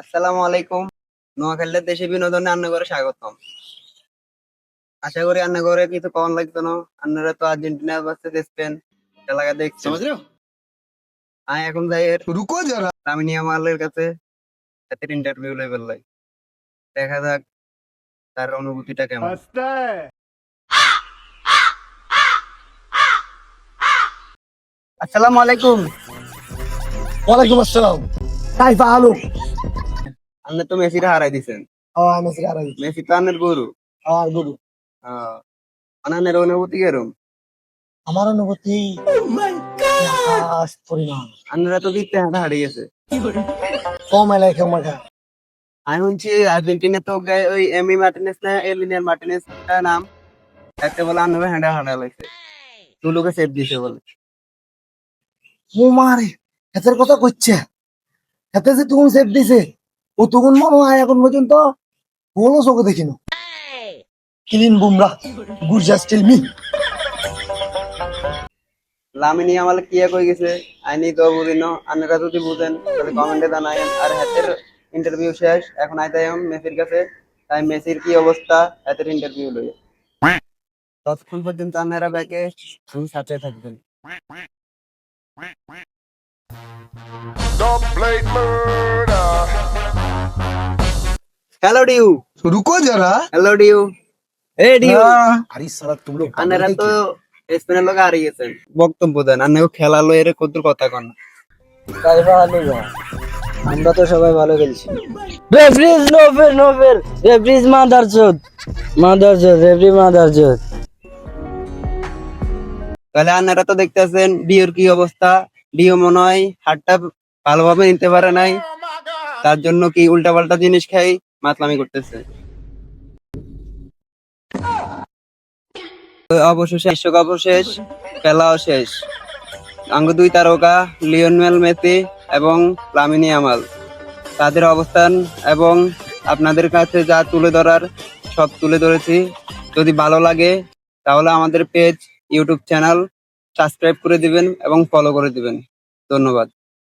আসসালামু আলাইকুম। নোয়াখালীর দেশে বিনোদনে রান্নাঘরে স্বাগতম। আশা করি রান্নাঘরে কিছু কম লাগতো না। আপনারা তো আর্জেন্টিনা ভার্সেস স্পেন খেলা দেখছেন। समझ रहे हो। আমি এখন যাই এর रुको जरा। লামিন ইয়ামালের কাছে তাদের ইন্টারভিউ লেভেল লাই। দেখা যাক তার অনুভূতিটা কেমন। আসসালামু আলাইকুম। ওয়ালাইকুম আসসালাম। কাইফা আলু? আপনি তো মেসিরে হারাই দিছেন। আমি সিগারা দিচ্ছি। মেসি তো আপনার গরু। গুরু, আহ, আপনার অনুভূতি কেরম? আমার অনুভূতি আকাশ পরিমাণ। আপনারা তো জিততে হারিয়ে গেছে। কম এলাকায় ক্ষমতা। আমি শুনছি আর্জেন্টিনা তো ওই এমি মার্টিনেস না এলিনিয়ার মার্টিনেস নাম একটা বলে আপনারা হ্যান্ডা হারা লাগছে। তুলুকে সেভ দিছে বলে। ও মারে, হাতের কথা কইছে। হাতে যে তুমি সেভ দিছে, ও তখন মনে হয় এখন পর্যন্ত কোনো চোখে দেখিনো। Clean Bumrah, good just tell me. লামিনী আমার কি কই গেছে আইনি তো বুঝি না। আপনারা যদি বুঝেন তাহলে কমেন্টে জানায়েন। আর হাতের ইন্টারভিউ শেষ, এখন আইতাম মেসির কাছে। তাই মেসির কি অবস্থা হাতের ইন্টারভিউ লইয়ে। ততক্ষণ পর্যন্ত আপনারা ব্যাকে তুমি সাথে থাকবেন। Stop blade murder। হ্যালো ডিউ। रुको जरा। Hello due. এই ডিউ, আরে সালা তুম লোক আপনারা তো স্পেনের লোক হারিয়ে গেছেন। বক্তব্য দেন। আপনাকে খেলা লইয়ে কত কথা কন। কাইফা আলু গো, আমরা তো সবাই ভালো খেলছি। Referees no fair, no fair. Referees mother chod. তাহলে আপনারা তো দেখতেছেন ডিওর কি অবস্থা। ডিও মনে হয় হাতটা ভালোভাবে নিতে পারে নাই, তার জন্য কি উল্টাপাল্টা জিনিস খাই মাতলামি করতেছে। তো অবশেষে বিশ্বকাপও শেষ, খেলাও শেষ। আঙ্গ দুই তারকা লিওনেল মেসি এবং লামিন ইয়ামাল, তাদের অবস্থান এবং আপনাদের কাছে যা তুলে ধরার সব তুলে ধরেছি। যদি ভালো লাগে তাহলে আমাদের পেজ, ইউটিউব চ্যানেল সাবস্ক্রাইব করে দিবেন এবং ফলো করে দিবেন। ধন্যবাদ।